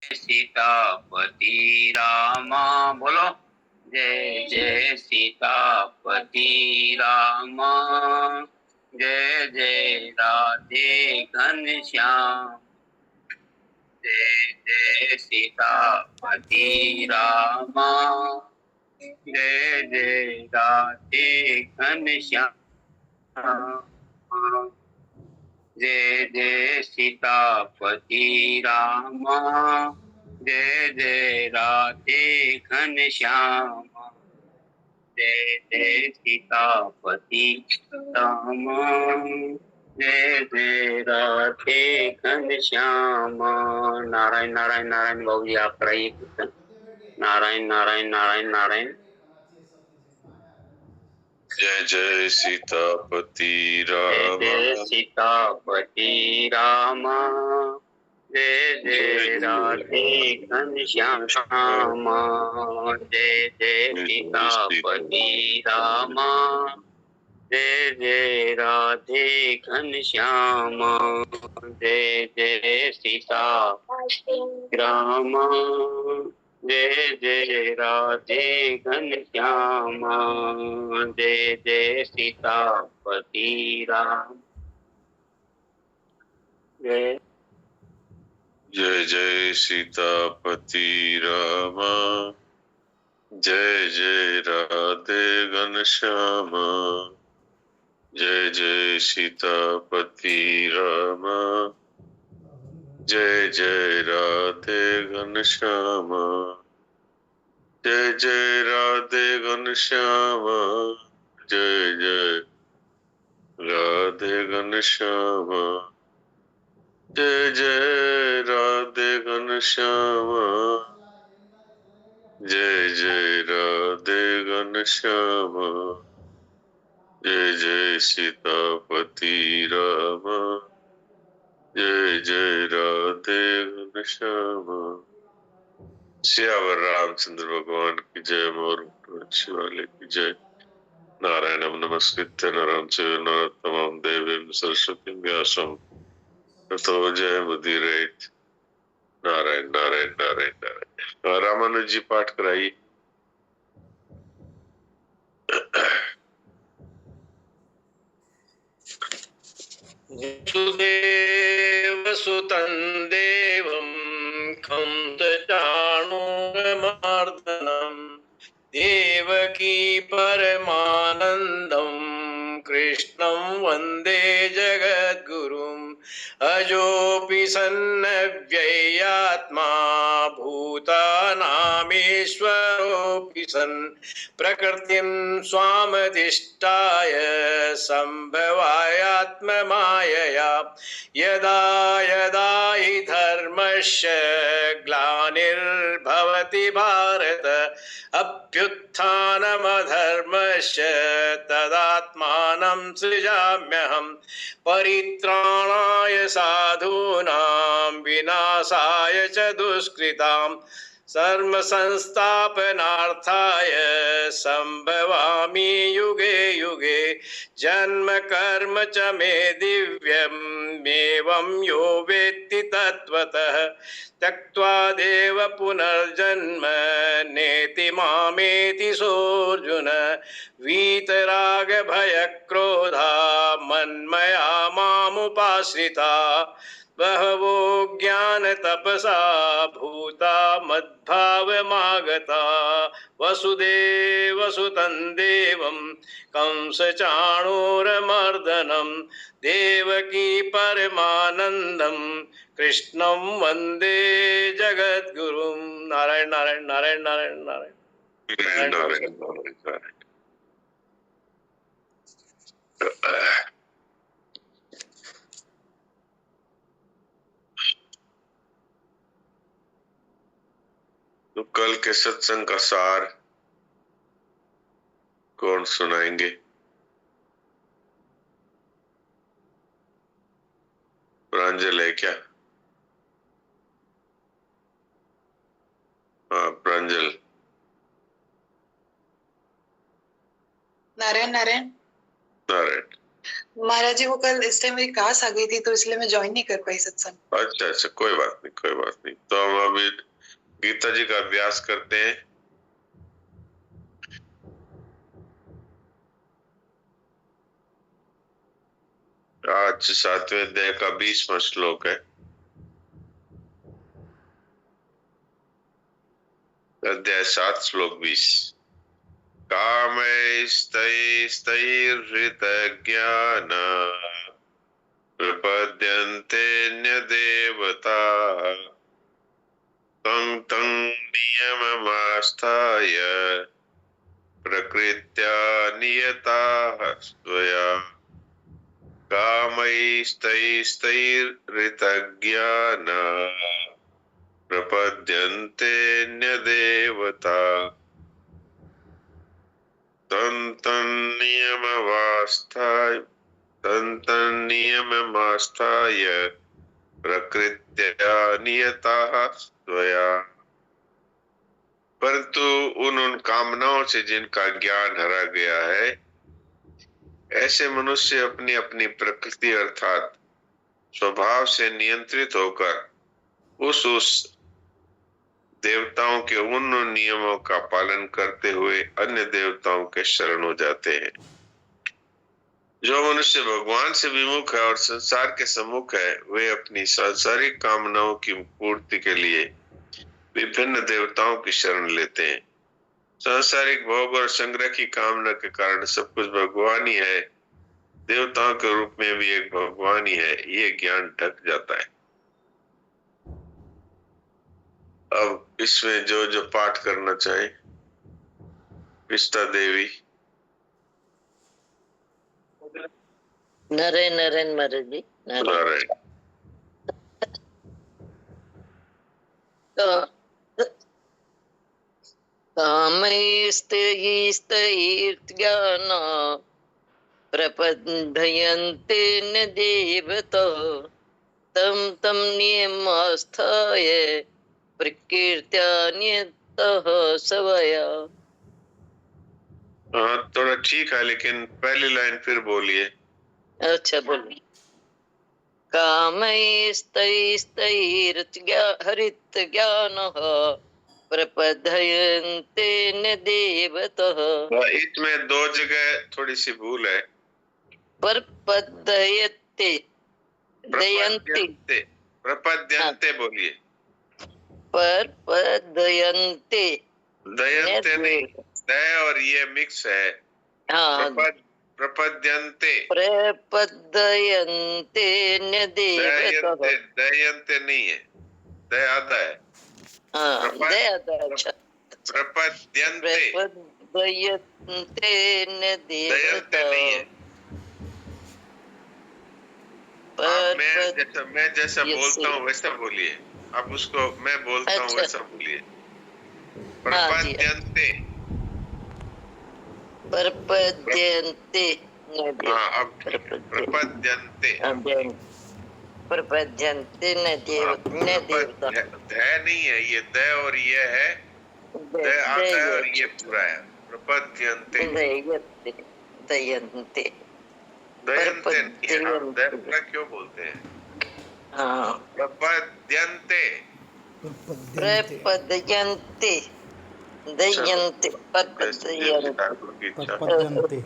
सीतापति राम बोलो। जय जय सीतापति राम। जय जय राधे घनश्याम। जय जय सीतापति राम। जय जय राधे घनश्याम। जय जय सीतापति राम। जय जय राधे घनश्याम। जय जय सीतापति राम। जय जय राधे घनश्याम। नारायण नारायण नारायण बाबू जी आप कराइए कीर्तन। नारायण नारायण नारायण नारायण। जय जय सीतापति राम। जय जय सीतापति राम। जय जय राधे घनश्याम श्याम। जय जय सीतापति राम। जय जय राधे घनश्याम। जय जय सीता राम। जय जय राधे घनश्याम। जय जय सीतापति राम। जय जय जय सीतापति राम। जय जय राधे घनश्याम। जय जय सीतापति राम। जय जय राधे घनश्याम। जय जय राधे घनश्याम। जय जय राधे घनश्याम। जय जय राधे घनश्याम। जय जय राधे घनश्याम। जय जय सीतापति राम। जय जय राधे घनश्याम। सियावर रामचंद्र भगवान की जय। मोर वाले की जय। नारायणं नमस्कृत्य नरं चैव नरोत्तमं देवीं सरस्वतीं व्यासं ततो जयमुदीरयेत्। नारायण नारायण नारायण नारायण। रामानुज जी पाठ कराइए। वसुदेव सुतं देवं कंसचाणूरमर्दनं देवकी परमानन्दं कृष्णं वन्दे जगद्गुरुम् अजोऽपि सन्नव्ययात्मा भूतानामीश्वरोऽपि सन् प्रकृतिं स्वामधिष्ठाय सम्भवायात्ममायया यदा यदा हि धर्मस्य ग्लानिर्भवति भारत अभ्युत्थानमधर्मस्य तदात्मानं सृजाम्यहम् परित्राणाय साधूनां विनाशाय च दुष्कृताम् सर्व संस्थापनार्थाय संभवामि युगे युगे जन्म कर्म च मे दिव्यम् एवं यो वेत्ति तत्त्वतः त्यक्त्वा देव पुनर्जन्म नेति मामेति सोऽर्जुन वीतराग भयक्रोधा मन्मया मामुपाश्रिता बहवो ज्ञान तपसा भूता मद्भावमागता वसुदेवसुतं देवं कंसचाणूरमर्दनं देवकी परमानन्दं कृष्णं वन्दे जगद्गुरुं। नारायण नारायण नारायण नारायण नारायण नारायण नारायण। तो कल के सत्संग का सार कौन सुनाएंगे? प्रांजल है क्या? हाँ प्रांजल। नारायण नारायण नारायण। महाराज जी, वो कल इस टाइम मेरी क्लास आ गई थी तो इसलिए मैं ज्वाइन नहीं कर पाई सत्संग। अच्छा अच्छा, कोई बात नहीं, कोई बात नहीं। तो हम अभी गीता जी का अभ्यास करते हैं। आज 7वें अध्याय का 20वां श्लोक है। अध्याय 7 श्लोक 20। कामैस्तैस्तैर्हृतज्ञान प्रपद्यन्ते न्यदेवता तं तं नियममास्थाय प्रकृत्या नियताः स्वया। कामैस्तैस्तैर्हृतज्ञान प्रपद्यन्ते न्यदेवता तं तं नियममास्थाय प्रकृत्या नियताः स्वया। परंतु उन कामनाओं से जिनका ज्ञान हरा गया है, ऐसे मनुष्य अपनी अपनी प्रकृति अर्थात स्वभाव से नियंत्रित होकर उस देवताओं के उन नियमों का पालन करते हुए अन्य देवताओं के शरण हो जाते हैं। जो मनुष्य भगवान से विमुख है और संसार के सम्मुख है, वे अपनी सांसारिक कामनाओं की पूर्ति के लिए विभिन्न देवताओं की शरण लेते हैं। सांसारिक भोग और संग्रह की कामना के कारण सब कुछ भगवान ही है, देवताओं के रूप में भी एक भगवान ही है, ये ज्ञान ढक जाता है। अब इसमें जो जो पाठ करना चाहे, विष्टा देवी। नारायण नारायण महाराज जी, नारायण। कामैस्तैस्तैर्ज्ञान प्रपद्यन्ते न देवता तं तं नियमास्थाय प्रकृत्या नियतः स्वया। हाँ, थोड़ा ठीक है, लेकिन पहली लाइन फिर बोलिए। अच्छा बोलिए। कामैस्तैस्तैर्हृतज्ञानः प्रपद्यन्ते न देवतः। इसमें 2 जगह थोड़ी सी भूल है। प्रपद्यन्ते प्रपद्यन्ते बोलिए। प्रपद्यन्ते दयन्ते नहीं, दय और ये मिक्स है। हाँ, प्रपद्यन्ते प्रपद्यन्ते न देवतः। दयन्ते नहीं है, दय आधा है। हाँ, अच्छा। प्रपद्यन्ते प्रपद्यन्ते न दयन्ते नहीं है। मैं जैसा बोलता हूँ वैसा बोलिए। आप उसको मैं बोलता हूँ वैसा बोलिए। प्रपद्यन्ते प्रपद्यन्ते। हाँ, अब प्रपद्यन्ते प्रपद्यन्ते न देवता। धै नहीं है, ये द और ये है, द आता है और ये पूरा है। प्रपद्यन्ते दयन्ते पूरा क्यों बोलते हैं? हाँ, प्रपद्यन्ते प्रपद्यन्ते दयन्ते प्रपद्यन्ते।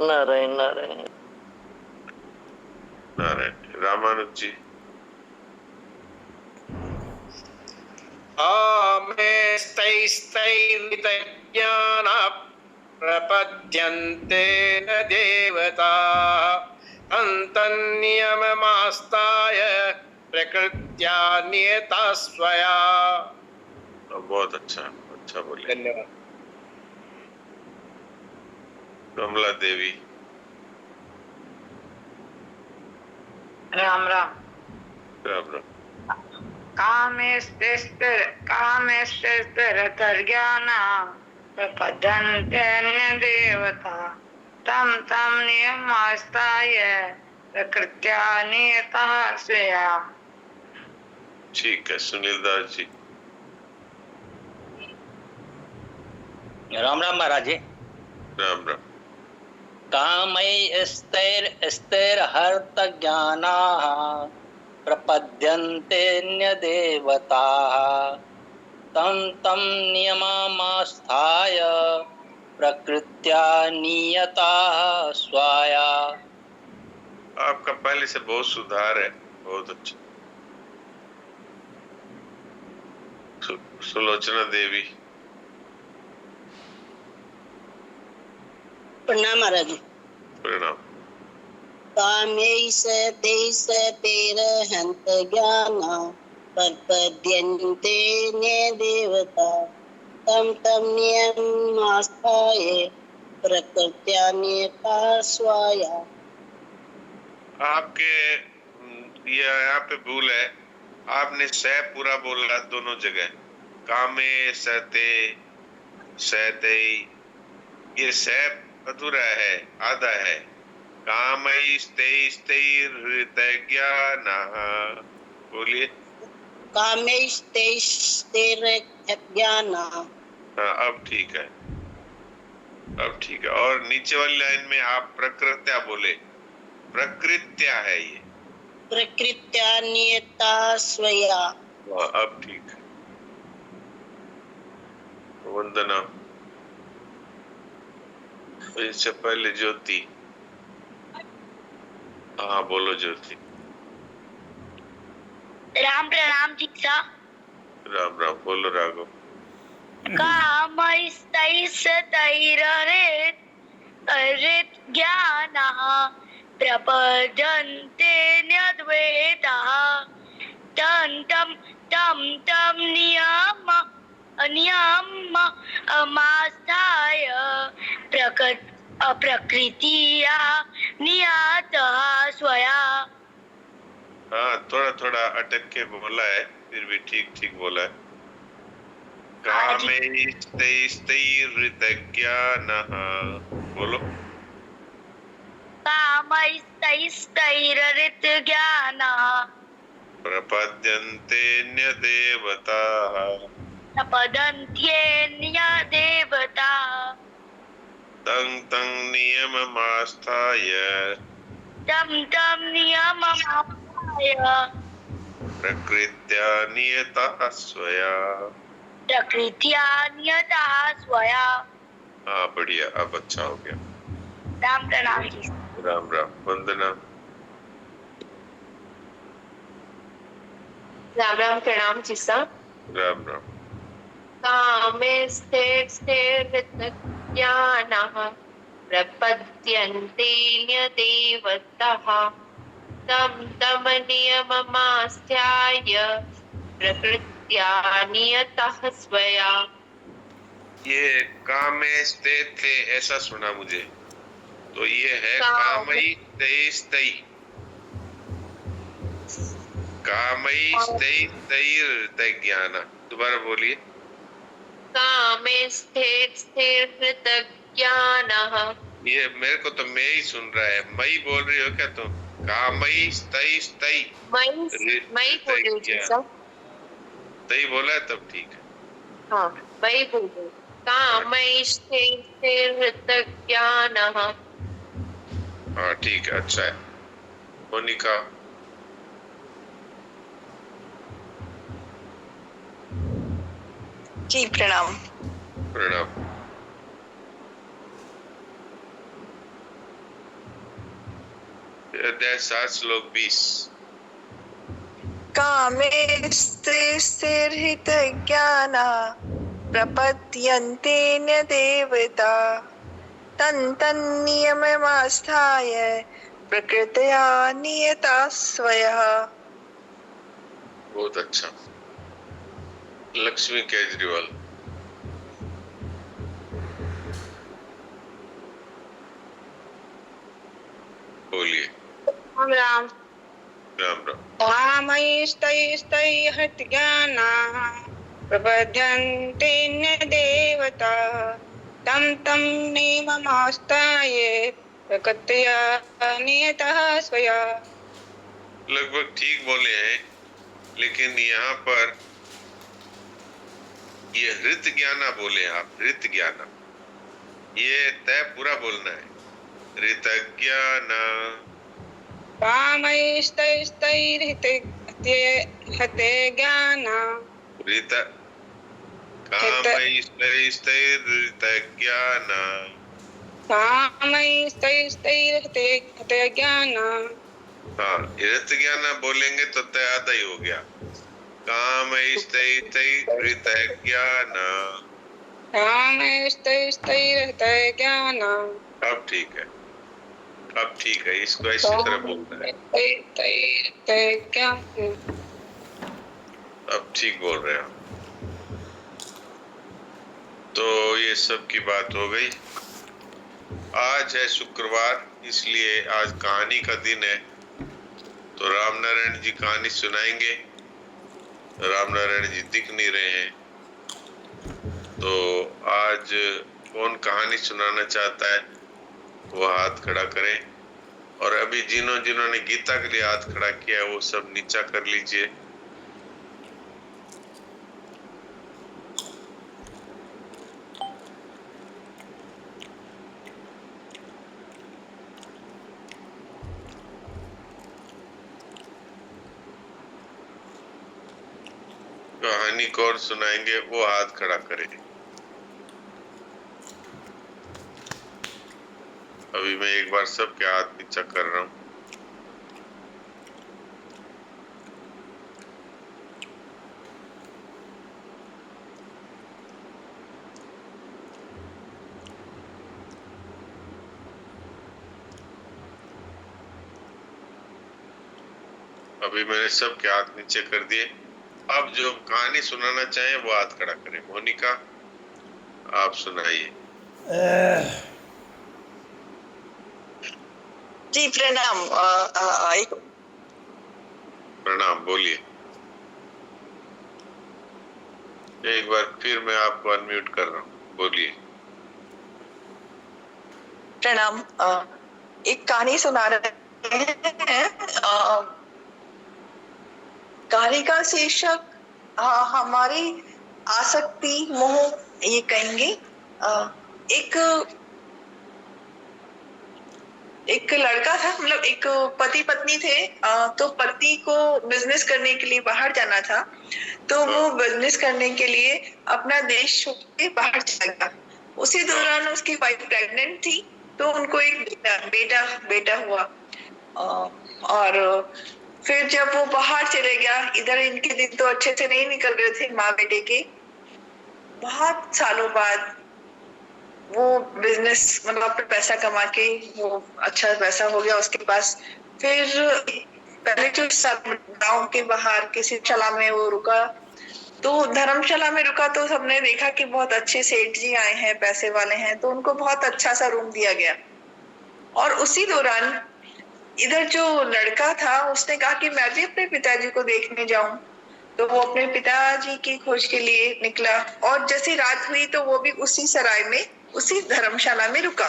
नारायण नारायण नारायण। रामानुज जी। कामैस्तैस्तैर्हृतज्ञानः प्रपद्यन्ते न देवता तं तं नियममास्थाय प्रकृत्या नियता स्वया। बहुत अच्छा, अच्छा बोलिए। धन्यवाद। कमला देवी। राम राम। राम राम। कामैस्तैर्हृतज्ञानः प्रपद्यन्ते देवता तं तं नियमास्थाय प्रकृत्या नियतः स्वया। ठीक है, सुनील दास जी। राम राम महाराज जी। राम राम। कामैस्तैर्हर्तज्ञानाः प्रपद्यन्तेऽन्यदेवताः तं तं नियममास्थाय प्रकृत्या नियताः स्वाया। आपका पहले से बहुत सुधार है, बहुत अच्छा। सुलोचना देवी। प्रणाम महाराज। प्रणाम। कामैस्तैर्हन्त ज्ञाना प्रपद्यन्ते देवता तं तं नियममास्थाय प्रकृत्या नियता स्वाया। आपके ये यहाँ पे भूल है, आपने सह पूरा बोला दोनों जगह। कामे सहते सहते, ये सह अधूरा है, आधा है। कामैस्तैर्हृतज्ञानः, बोलिए। कामैस्तैर्हृतज्ञाना। हाँ, अब ठीक है, अब ठीक है। और नीचे वाली लाइन में आप प्रकृत्या बोले, प्रकृत्या है ये। प्रकृत्या नियता स्वया। अब ठीक है। वंदना। इससे पहले ज्योति। हाँ बोलो ज्योति। राम प्रणाम दीक्षा। राम राम, बोलो राघव। कामैस्तैर्हृतज्ञानः प्रपद्यन्ते न्यद्वैताः तं तं नियममास्थाय प्रकृत्या नियतः स्वया। हाँ, थोड़ा थोड़ा अटक के बोला है, फिर भी ठीक ठीक बोला है। कामैस्तैर्हृतज्ञानः, बोलो। कामैस्तैर्हृतज्ञानः प्रपद्यन्तेऽन्यदेवताः प्रपद्यन्तेऽन्यदेवताः तं तं नियममास्थाय तं नियममास्थाय प्रकृत्या नियतः स्वया। प्रकृत्या नियतः स्वया। हाँ बढ़िया, अब अच्छा हो गया। राम प्रणाम जी। राम राम। वंदना। राम राम प्रणाम जी साहब। राम राम। कामैस्तैर्हृतज्ञानः प्रपद्यन्तेऽन्यदेवताः तं तं नियममास्थाय प्रकृत्या नियतः स्वया। ये कामैस्ते ऐसा सुना मुझे, तो ये है कामैस्तै। कामैस्तैर्हृतज्ञानः, दोबारा बोलिए। कामैस्तैर्हृतज्ञानः। ये मेरे को तो मैं ही सुन रहा है, मैं ही बोल रही हो क्या तुम? कामैस्तै मैं बोल रही हूँ जी साहब। तई बोला है तब ठीक है। हाँ मैं बोल रही हूँ। कामैस्तैर्हृतज्ञानः। हाँ ठीक है, अच्छा है। मोनिका। जी प्रणाम। प्रणाम। अध्याय 7 श्लोक 20। कामैस्तैर्हृतज्ञानः प्रपद्यन्तेऽन्यदेवता तं तं नियममास्थाय प्रकृत्या नियता स्वया। बहुत अच्छा। लक्ष्मी केजरीवाल। बोलिए। राम राम। राम राम। कामैस्तैर्हृतज्ञानः प्रपद्यन्तेऽन्यदेवताः तं तं नियममास्थाय प्रकृत्या नियतः स्वया। लगभग ठीक बोले हैं, लेकिन यहाँ पर ये हृत ज्ञाना बोले आप, हृत ज्ञाना। ये तय पूरा बोलना है। ऋतज्ञान कामैस्तैस्तैर्हते ज्ञान ऋत कामैस्तैस्तैर्हृतज्ञान कामैस्तैस्तैर्हते ज्ञान। हाँ, ऋत ज्ञान बोलेंगे तो तयादा ही हो गया। कामैस्तैस्तैर्हृतज्ञान कामैस्तैस्तैर्हते ज्ञान। अब ठीक है, अब ठीक है, इसको इसी तरह बोलना है। अब ठीक बोल रहे हैं। तो ये सब की बात हो गई। आज है शुक्रवार, इसलिए आज कहानी का दिन है। तो रामनारायण जी कहानी सुनाएंगे। रामनारायण जी दिख नहीं रहे हैं, तो आज कौन कहानी सुनाना चाहता है वो हाथ खड़ा करें। और अभी जिन्होंने गीता के लिए हाथ खड़ा किया है वो सब नीचा कर लीजिए। कहानी कौन सुनाएंगे वो हाथ खड़ा करें। अभी मैं एक बार सबके हाथ नीचा कर रहा हूँ। अभी मैंने सबके हाथ नीचे कर दिए। अब जो कहानी सुनाना चाहे वो हाथ खड़ा करें। मोनिका, आप सुनाइए। जी प्रणाम। प्रणाम, बोलिए। एक बार फिर मैं आपको अनम्यूट कर रहा हूँ, बोलिए। प्रणाम। एक कहानी सुना रहे हैं। कहानी का शीर्षक हमारी आसक्ति मोह ये कहेंगे। एक लड़का था, मतलब एक पति पत्नी थे। तो पति को बिजनेस करने के लिए बाहर जाना था, तो वो बिजनेस करने के लिए अपना देश छोड़ के बाहर चला गया। उसी दौरान उसकी वाइफ प्रेग्नेंट थी, तो उनको एक बेटा हुआ। और फिर जब वो बाहर चले गया, इधर इनके दिन तो अच्छे से नहीं निकल रहे थे माँ बेटे के। बहुत सालों बाद वो बिजनेस मतलब अपना पैसा कमा के वो अच्छा पैसा हो गया उसके पास। फिर पहले जो गांव के बाहर किसी धर्मशाला में वो रुका, तो धर्मशाला में रुका तो सबने देखा कि बहुत अच्छे सेठ जी आए हैं, पैसे वाले हैं, तो उनको बहुत अच्छा सा रूम दिया गया। और उसी दौरान इधर जो लड़का था उसने कहा कि मैं भी अपने पिताजी को देखने जाऊं। तो वो अपने पिताजी की खोज के लिए निकला, और जैसी रात हुई तो वो भी उसी सराय में, उसी धर्मशाला में रुका।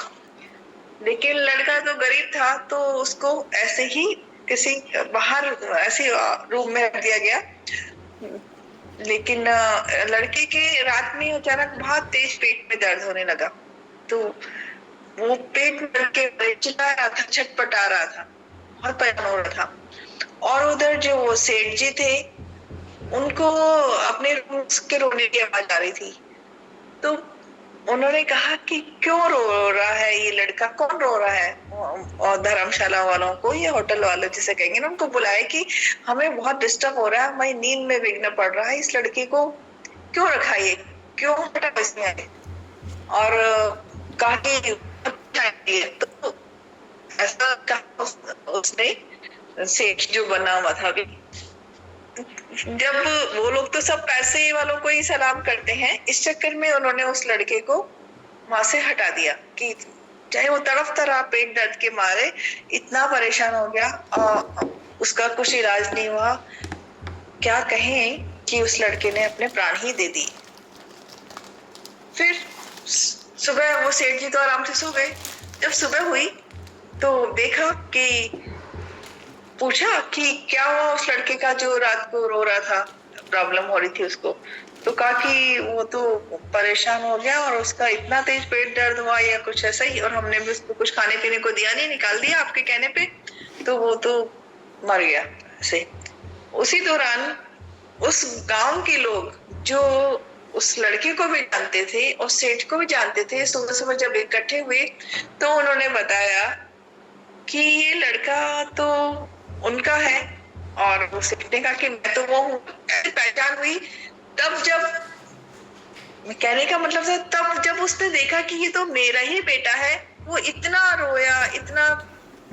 लेकिन लड़का तो गरीब था, तो उसको ऐसे ही किसी बाहर ऐसे रूम में रख दिया गया। लेकिन लड़के के रात में अचानक बहुत तेज पेट में दर्द होने लगा। तो वो पेट में के चिल्ला रहा था, छटपटा रहा था, बहुत परेशान हो रहा था। और उधर जो वो सेठ जी थे, उनको अपने रूम के रोने की आवाज आ रही थी। तो उन्होंने कहा कि क्यों रो रहा है ये लड़का, कौन रो रहा है? और धर्मशाला वालों को, ये होटल वाले जिसे कहेंगे ना, उनको बुलाए कि हमें बहुत डिस्टर्ब हो रहा है, हमारी नींद में विघ्न पड़ रहा है, इस लड़के को क्यों रखा, ये क्यों हटा इसमें आए? और कहा कि तो ऐसा कहा उसने, सेठ जो बना हुआ था अभी। जब वो लोग तो सब पैसे वालों को ही सलाम करते हैं, इस चक्कर में उन्होंने उस लड़के को वहां से हटा दिया कि चाहे वो तड़फ रहा पेट दर्द के मारे, इतना परेशान हो गया और उसका कुछ इलाज नहीं हुआ। क्या कहें कि उस लड़के ने अपने प्राण ही दे दिए। फिर सुबह वो सेठ जी तो आराम से सो गए। जब सुबह हुई तो देखा कि पूछा कि क्या हुआ उस लड़के का जो रात को रो रहा था, प्रॉब्लम हो रही थी उसको, तो कहा कि वो तो परेशान हो गया और उसका इतना तेज पेट दर्द हुआ या कुछ ऐसा ही, और हमने भी उसको कुछ खाने पीने को दिया नहीं, निकाल दिया आपके कहने पे, तो वो तो मर गया ऐसे। उसी दौरान उस गांव के लोग जो उस लड़के को भी जानते थे और सेठ को भी जानते थे, सुबह सुबह जब इकट्ठे हुए तो उन्होंने बताया कि ये लड़का तो उनका है, और वो सेठ ने कहा कि मैं तो वो हूँ। पहचान हुई तब जब, कहने का मतलब था तब जब उसने देखा कि ये तो मेरा ही बेटा है, वो इतना रोया, इतना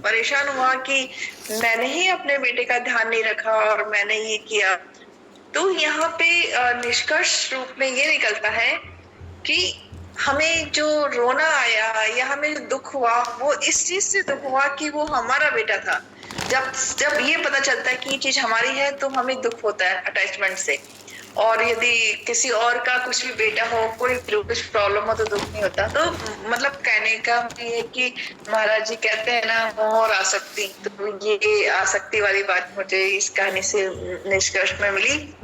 परेशान हुआ कि मैंने ही अपने बेटे का ध्यान नहीं रखा और मैंने ये किया। तो यहाँ पे निष्कर्ष रूप में ये निकलता है कि हमें जो रोना आया या हमें जो दुख हुआ वो इस चीज से दुख हुआ कि वो हमारा बेटा था। जब ये पता चलता है कि ये चीज हमारी है तो हमें दुख होता है अटैचमेंट से, और यदि किसी और का कुछ भी बेटा हो, कोई कुछ प्रॉब्लम हो तो दुख नहीं होता। तो मतलब कहने का ये कि महाराज जी कहते हैं ना मोह और आसक्ति, तो ये आसक्ति वाली बात मुझे इस कहानी से निष्कर्ष में मिली।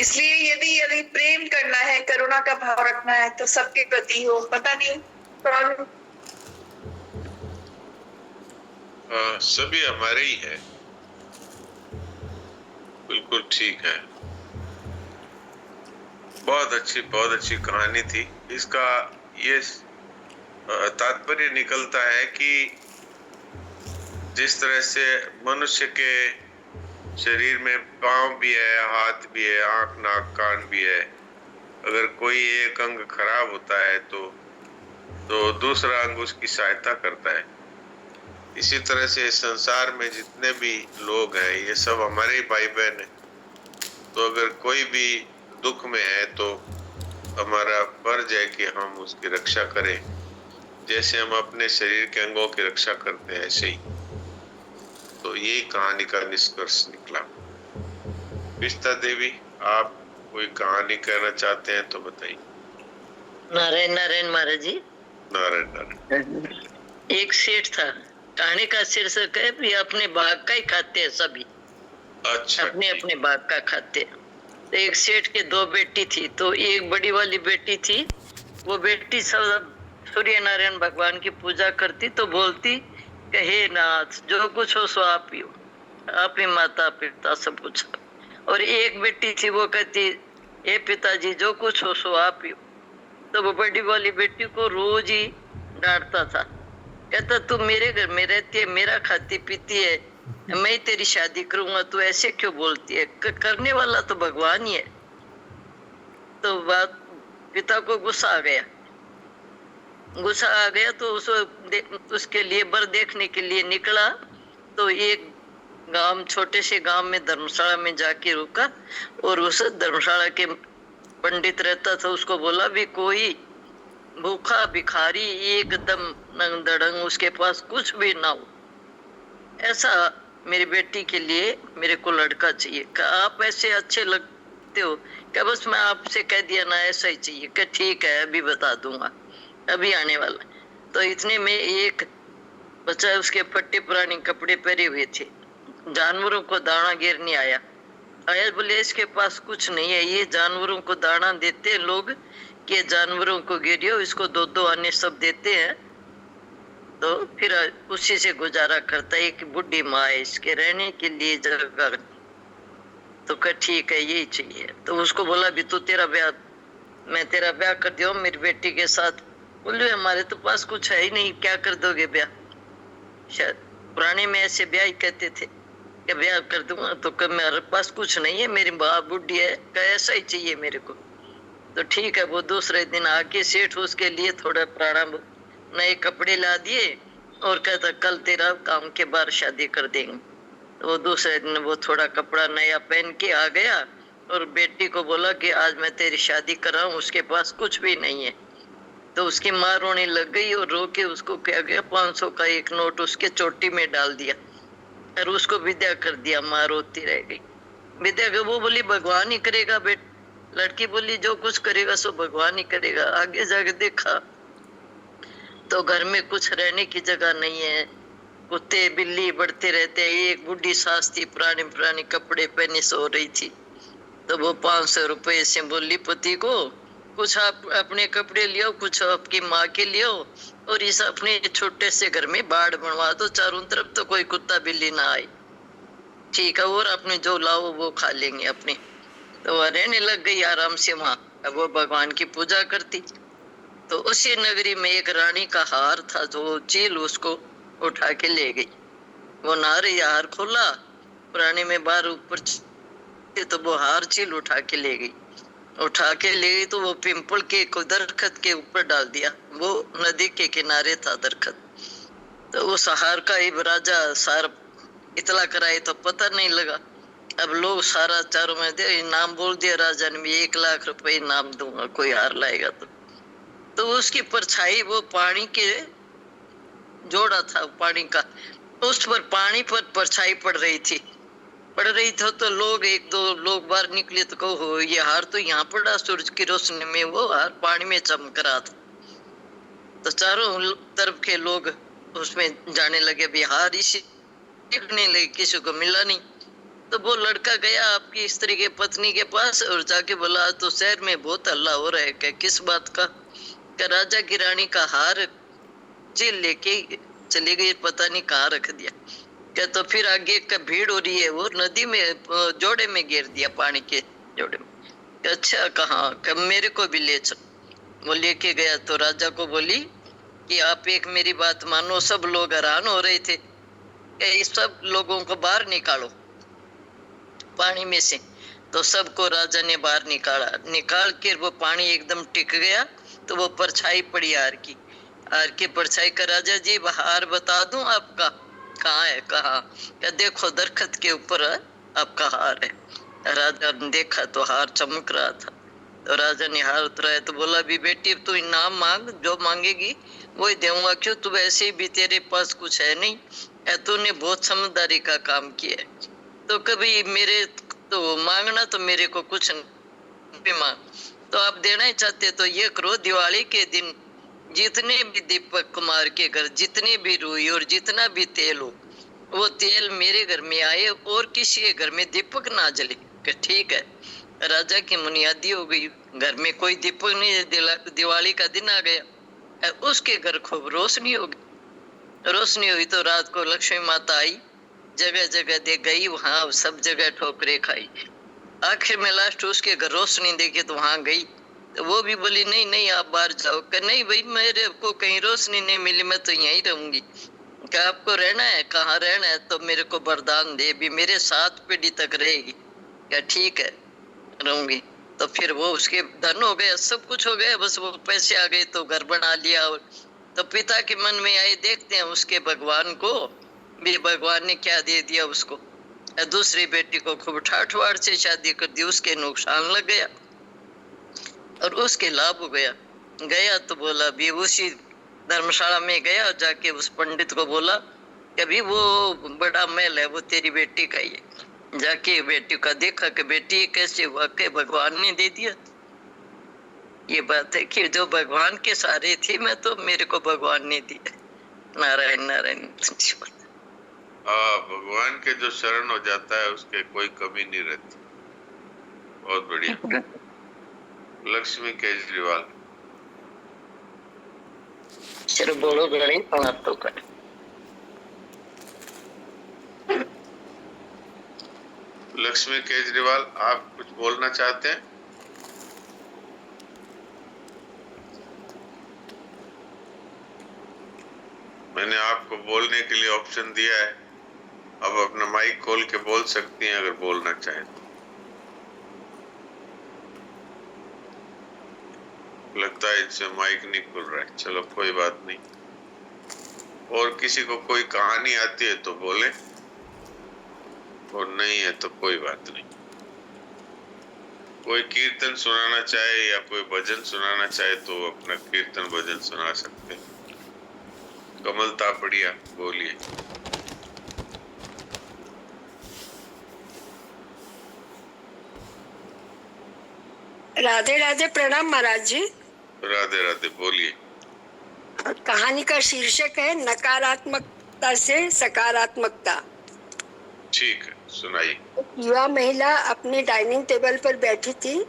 इसलिए यदि प्रेम करना है, करुणा का भाव रखना है तो सबके प्रति हो, पता नहीं प्रॉब्लम सभी हमारे ही है, बिल्कुल ठीक है। बहुत अच्छी कहानी थी। इसका ये तात्पर्य निकलता है कि जिस तरह से मनुष्य के शरीर में पांव भी है, हाथ भी है, आंख नाक कान भी है, अगर कोई एक अंग खराब होता है तो दूसरा अंग उसकी सहायता करता है। इसी तरह से संसार में जितने भी लोग हैं ये सब हमारे ही भाई बहन हैं। तो अगर कोई भी दुख में है तो हमारा फर्ज है कि हम उसकी रक्षा करें, जैसे हम अपने शरीर के अंगों की रक्षा करते हैं ऐसे ही। तो यही कहानी का निष्कर्ष निकला। विस्ता देवी, आप कोई कहानी कहना चाहते हैं तो बताइए। नारायण नारायण महाराज जी। नारायण नारायण। एक सेठ था, कहानी का शीर्षक है भी अपने बाग का ही खाते हैं सभी। अच्छा, अपने बाग का खाते। तो एक सेठ के दो बेटी थी, तो एक बड़ी वाली बेटी थी, वो बेटी सब सूर्य नारायण भगवान की पूजा करती, तो बोलती कि हे नाथ जो कुछ हो सो आप ही हो, आप ही माता पिता सब कुछ। और एक बेटी थी वो कहती हे पिताजी जो कुछ हो सो आप ही हो। तो वो बड़ी वाली बेटी को रोज ही डांटता था, कहता तू मेरे घर में रहती है, मेरा खाती पीती है, मैं तेरी शादी करूंगा, तू ऐसे क्यों बोलती है, करने वाला तो भगवान ही है। तो बात पिता को गुस्सा आ गया तो उसके लिए बर देखने के लिए निकला। तो एक गांव, छोटे से गांव में धर्मशाला में जाके रुका, और उस धर्मशाला के पंडित रहता था, उसको बोला भी कोई भूखा भिखारी एकदम नंग दड़ंग उसके पास कुछ भी ना हो, ऐसा मेरी बेटी के लिए मेरे को लड़का चाहिए। आप ऐसे अच्छे लगते हो, क्या बस मैं आपसे कह दिया ना ऐसा ही चाहिए, क्या ठीक है अभी बता दूंगा, अभी आने वाला। तो इतने में एक बच्चा, उसके फट्टे पुराने कपड़े पहने हुए थे, जानवरों को दाना गिरने आया। बोले इसके पास कुछ नहीं है, ये जानवरों को दाना देते हैं लोग कि जानवरों को गिरियो, इसको दो आने सब देते हैं, तो फिर उसी से गुजारा करता है। एक बुढ़ी माँ है, इसके रहने के लिए जगह, तो कहा ठीक है यही चाहिए। तो उसको बोला भी तू तेरा ब्याह, मैं तेरा ब्याह कर दियो मेरी बेटी के साथ। बोले हमारे तो पास कुछ है ही नहीं, क्या कर दोगे ब्याह। शायद पुराने में ऐसे ब्याह ही कहते थे कि ब्याह कर दूंगा, तो कब मेरे पास कुछ नहीं है, मेरी माँ बुढ़ी है, क्या ऐसा ही चाहिए मेरे को। तो ठीक है, वो दूसरे दिन आके सेठ उसके लिए थोड़ा प्रारंभ नए कपड़े ला दिए और कहता कल तेरा काम के बाद शादी कर देंगे। तो वो दूसरे दिन वो थोड़ा कपड़ा नया पहन के आ गया और बेटी को बोला कि आज मैं तेरी शादी कर रहा हूँ, उसके पास कुछ भी नहीं है। तो उसकी माँ रोने लग गई और रो के उसको क्या गया 500 का एक नोट उसके चोटी में डाल दिया और उसको विदा कर दिया। माँ रोती रह गई। विदा को वो बोली भगवान ही करेगा बेट। लड़की बोली जो कुछ करेगा सो भगवान ही करेगा। आगे जाके देखा तो घर में कुछ रहने की जगह नहीं है, कुत्ते बिल्ली बढ़ते रहते हैं। एक बुढ़ी सास थी, पुराने कपड़े पहने सो रही थी। तो वो 500 रुपए से बोली पति को, कुछ आप अपने कपड़े लियो, कुछ आपकी माँ के लियो, और इस अपने छोटे से घर में बाड़ बनवा दो, चारों तरफ तो कोई कुत्ता बिल्ली ना आए, ठीक है, और अपने जो लाओ वो खा लेंगे अपने। तो वह रहने लग गई आराम से वहां। अब वो भगवान की पूजा करती। तो उसी नगरी में एक रानी का हार था, जो चील उसको उठा के ले गई। वो नारी हार खोला, रानी में बाहर ऊपर, तो वो हार चील उठा के ले गई। उठा के ले गई तो वो पिंपल के दरखत के ऊपर डाल दिया। वो नदी के किनारे था दरखत। तो उस हार का ही राजा सार इतला कराए तो पता नहीं लगा। अब लोग सारा चारों में दे इनाम बोल दिया राजा ने, 1 लाख रुपए इनाम दूंगा कोई हार लाएगा तो उसकी परछाई वो पानी के जोड़ा था, पानी का, उस पर पानी पर परछाई पड़ रही थी तो लोग 1-2 लोग बाहर निकले तो कहो ये हार तो यहाँ पड़ा, सूरज की रोशनी में वो हार पानी में चमक रहा था। तो चारों तरफ के लोग उसमें जाने लगे, बिहार इसी देखने लगे, किसी को मिला नहीं। तो वो लड़का गया आपकी स्त्री के पत्नी के पास और जाके बोला तो शहर में बहुत हल्ला हो रहा है, क्या किस बात का? राजा की रानी का हार चील लेके चली गई, पता नहीं कहाँ रख दिया। क्या तो फिर आगे का भीड़ हो रही है, वो नदी में जोड़े में गिर दिया, पानी के जोड़े में। अच्छा कहाँ? कब मेरे को भी ले चल। वो लेके गया तो राजा को बोली कि आप एक मेरी बात मानो। सब लोग हैरान हो रहे थे, इस सब लोगों को बाहर निकालो पानी में से। तो सबको राजा ने बाहर निकाल के वो पानी एकदम टिक गया। तो वो परछाई पड़ी हार की परछाई का, राजा जी हार बता दूं आपका? कहाँ है? कहाँ? क्या देखो दरखत के ऊपर आपका हार है। राजा ने देखा तो हार चमक रहा था। तो राजा ने हार उतराया तो बोला भी बेटी तू इनाम मांग, जो मांगेगी वही दूंगा। क्यों? तू वैसे भी तेरे पास कुछ है नहीं, तूने बहुत समझदारी का काम किया है, तो कभी मेरे तो मांगना तो मेरे को कुछ भी मांग। तो आप देना ही चाहते तो ये करो, दिवाली के दिन जितने भी दीपक कुमार के घर जितने भी रुई और जितना भी तेल हो, वो तेल मेरे घर में आए और किसी के घर में दीपक ना जले। कि ठीक है। राजा की मुनियादी हो गई, घर में कोई दीपक नहीं, दिवाली का दिन आ गया, उसके घर खूब रोशनी हो गई। रोशनी हुई तो रात को लक्ष्मी माता आई, जगह जगह दे गई, वहां सब जगह ठोकरे खाई। आखिर में लास्ट उसके घर रोशनी देखी तो वहां गई। तो वो भी बोली नहीं नहीं आप बाहर जाओ। कि नहीं भाई मेरे को कहीं रोशनी नहीं मिली, मैं तो यहीं रहूंगी। क्या आपको रहना है? कहाँ रहना है? तो मेरे को वरदान दे, भी मेरे 7 पीढ़ी तक रहेगी। क्या ठीक है रहूंगी। तो फिर वो उसके धन हो गया, सब कुछ हो गया, बस वो पैसे आ गए तो घर बना लिया। तो पिता के मन में आए, देखते हैं उसके भगवान को भी भगवान ने क्या दे दिया उसको। दूसरी बेटी को खूब ठाठवाड़ से शादी कर दी, उसके नुकसान लग गया और उसके लाभ हो गया। तो बोला भी उसी धर्मशाला में गया, जाके उस पंडित को बोला कि अभी वो बड़ा महल है वो तेरी बेटी का ही है। जाके बेटी का देखा कि बेटी कैसे हुआ, के भगवान ने दे दिया। ये बात है कि जो भगवान के सारे थे, मैं तो मेरे को भगवान ने दिया। नारायण नारायण। भगवान के जो शरण हो जाता है उसके कोई कमी नहीं रहती। बहुत बढ़िया। लक्ष्मी केजरीवाल। चलो बोलो गणित तो कर। लक्ष्मी केजरीवाल आप कुछ बोलना चाहते हैं? मैंने आपको बोलने के लिए ऑप्शन दिया है, अब अपना माइक खोल के बोल सकती हैं अगर बोलना चाहें। लगता है इससे माइक नहीं खुल रहा है, चलो कोई बात नहीं। और किसी को कोई कहानी आती है तो बोले, और नहीं है तो कोई बात नहीं। कोई कीर्तन सुनाना चाहे या कोई भजन सुनाना चाहे तो अपना कीर्तन भजन सुना सकते हैं। कमल तापड़िया बोलिए। राधे राधे। प्रणाम महाराज जी। राधे राधे बोलिए। कहानी का शीर्षक है नकारात्मकता से सकारात्मकता। ठीक है। सुनाइए। युवा महिला अपनी डाइनिंग टेबल पर बैठी थी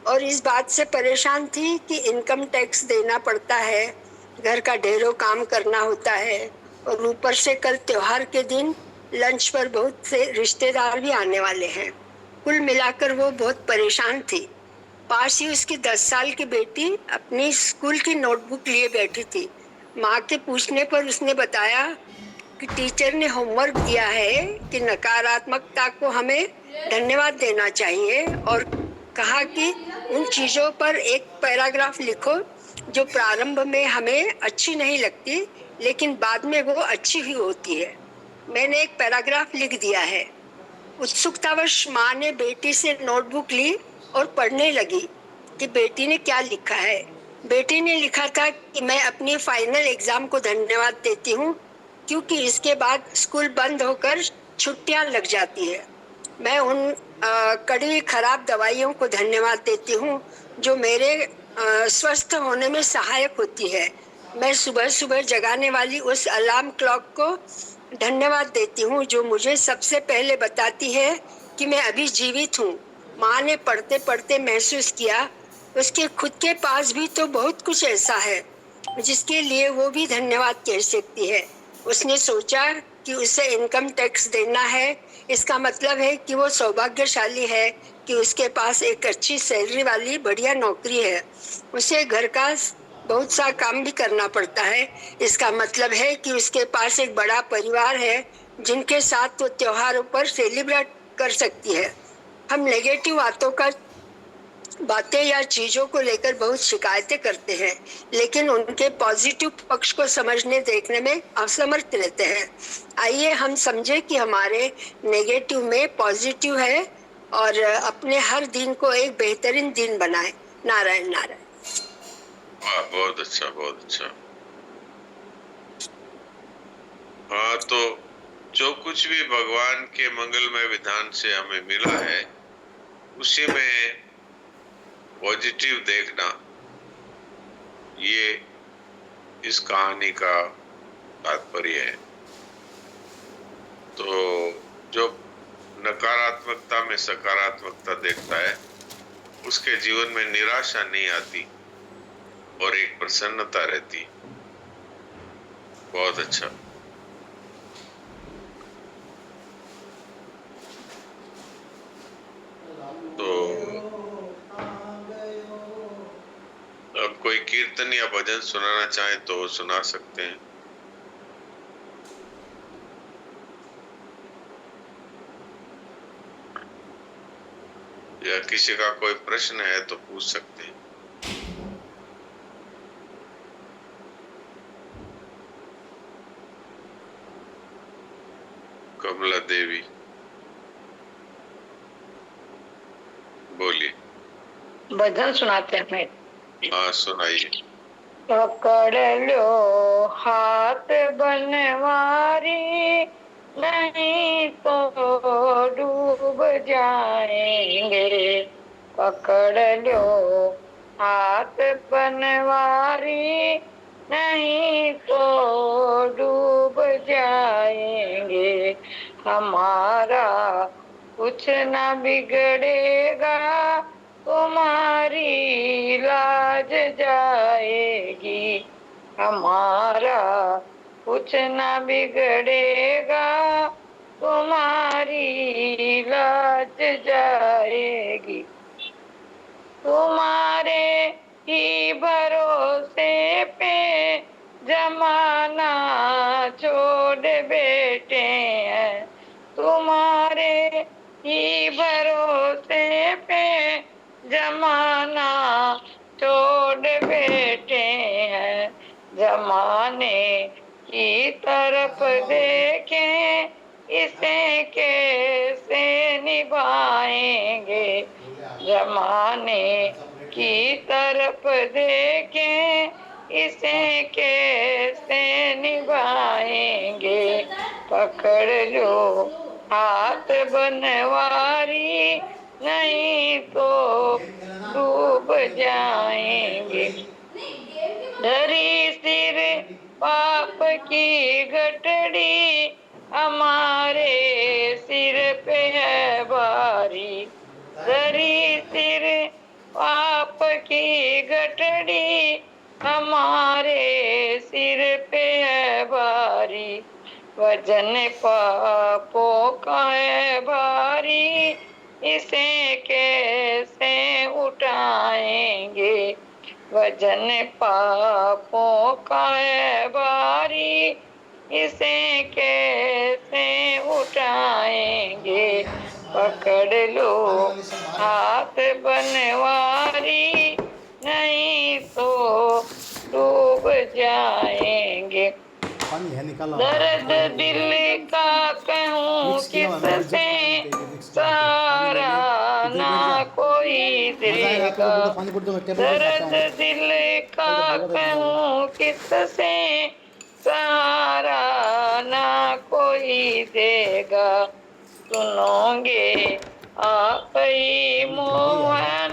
और इस बात से परेशान थी कि इनकम टैक्स देना पड़ता है, घर का ढेरों काम करना होता है और ऊपर से कल त्योहार के दिन लंच पर बहुत से रिश्तेदार भी आने वाले हैं। कुल मिलाकर वो बहुत परेशान थी। पास ही उसकी 10 साल की बेटी अपनी स्कूल की नोटबुक लिए बैठी थी। माँ के पूछने पर उसने बताया कि टीचर ने होमवर्क दिया है कि नकारात्मकता को हमें धन्यवाद देना चाहिए और कहा कि उन चीजों पर एक पैराग्राफ लिखो जो प्रारंभ में हमें अच्छी नहीं लगती लेकिन बाद में वो अच्छी ही होती है। मैंने एक पैराग्राफ लिख दिया है। उत्सुकतावश माँ ने बेटी से नोटबुक ली और पढ़ने लगी कि बेटी ने क्या लिखा है। बेटी ने लिखा था कि मैं अपनी फाइनल एग्जाम को धन्यवाद देती हूँ क्योंकि इसके बाद स्कूल बंद होकर छुट्टियां लग जाती है। मैं उन कड़ी खराब दवाइयों को धन्यवाद देती हूँ जो मेरे स्वस्थ होने में सहायक होती है। मैं सुबह सुबह जगाने वाली उस अलार्म क्लॉक को धन्यवाद देती हूँ जो मुझे सबसे पहले बताती है कि मैं अभी जीवित हूँ। माँ ने पढ़ते पढ़ते महसूस किया उसके खुद के पास भी तो बहुत कुछ ऐसा है जिसके लिए वो भी धन्यवाद कह सकती है। उसने सोचा कि उसे इनकम टैक्स देना है, इसका मतलब है कि वो सौभाग्यशाली है कि उसके पास एक अच्छी सैलरी वाली बढ़िया नौकरी है। उसे घर का बहुत सा काम भी करना पड़ता है, इसका मतलब है कि उसके पास एक बड़ा परिवार है जिनके साथ वो त्योहारों पर सेलिब्रेट कर सकती है। हम नेगेटिव बातें या चीजों को लेकर बहुत शिकायतें करते हैं लेकिन उनके पॉजिटिव पक्ष को समझने देखने में असमर्थ रहते हैं। आइए हम समझे कि हमारे नेगेटिव में पॉजिटिव है और अपने हर दिन को एक बेहतरीन दिन बनाएं। नारायण नारायण। वाह, बहुत अच्छा, बहुत अच्छा। हाँ, तो जो कुछ भी भगवान के मंगलमय विधान से हमें मिला है उसी में पॉजिटिव देखना, ये इस कहानी का तात्पर्य है। तो जो नकारात्मकता में सकारात्मकता देखता है उसके जीवन में निराशा नहीं आती और एक प्रसन्नता रहती। बहुत अच्छा। तो अब कोई कीर्तन या भजन सुनाना चाहे तो वो सुना सकते हैं। या किसी का कोई प्रश्न है तो पूछ सकते हैं। कमला देवी बोलिए। भजन सुनाते हैं। हाँ, सुनाइए। पकड़ लो हाथ बनवारी नहीं तो डूब जाएंगे। पकड़ लो हाथ बनवारी नहीं तो डूब जाएंगे। हमारा कुछ न बिगड़ेगा तुम्हारी लाज जाएगी। हमारा कुछ न बिगड़ेगा तुम्हारी लाज जाएगी। तुम्हारे ही भरोसे पे जमाना छोड़ बैठे हैं। तुम्हारे ही भरोसे पे जमाना छोड़ बैठे हैं। जमाने की तरफ देखें इसे कैसे निभाएंगे। जमाने की तरफ देखें इसे कैसे निभाएंगे। पकड़ लो हाथ बनवारी नहीं तो डूब जाएंगे। धरी सिर पाप की गठड़ी हमारे सिर पे की गठड़ी हमारे सिर पे है भारी, वजन पापों का है भारी, इसे कैसे उठाएंगे। वजन पापों का है भारी, इसे कैसे उठाएंगे। पकड़ लो हाथ बनवारी, नहीं तो डूब जाएंगे। दर्द दिल का कहूँ किससे, सहारा ना कोई देगा। दर्द दिल का कहूँ किससे, सहारा ना कोई देगा। सुनोगे आप ही मोहन,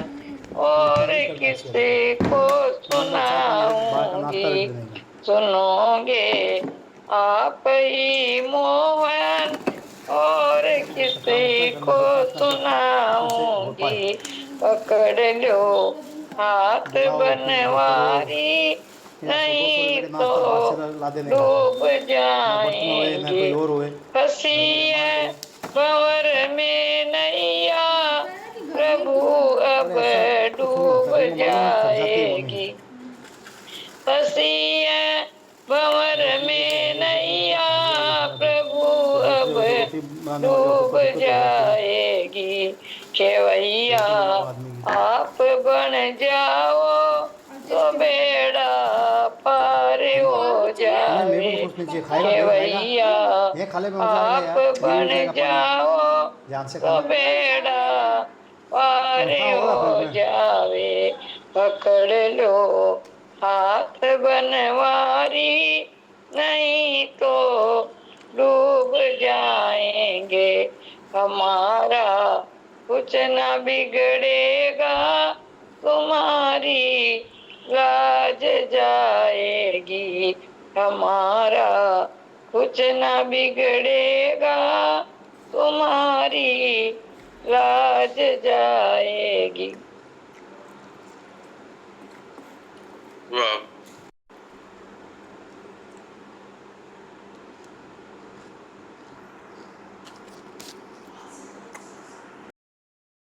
और किसी को सुनाऊंगी। सुनोगे आप ही मोहन, और किसी को सुनाऊंगी। पकड़ लो हाथ बनवारी, नहीं तो डूब जाएंगे। फंसी है भंवर में नैया, प्रभु अब डूब जाएगी। फंसी है भंवर में नैया, प्रभु अब डूब जाएगी। खेवैया आप बन जाओ तो बेड़ा पार हो जाए। खेवैया आप बन जाओ तो बेड़ा पार हो जावे। पकड़ लो हाथ बनवारी, नहीं तो डूब जाएंगे। हमारा कुछ न बिगड़ेगा, तुम्हारी लाज जाएगी। हमारा कुछ न बिगड़ेगा, तुम्हारी लाज जाएगी। वाह।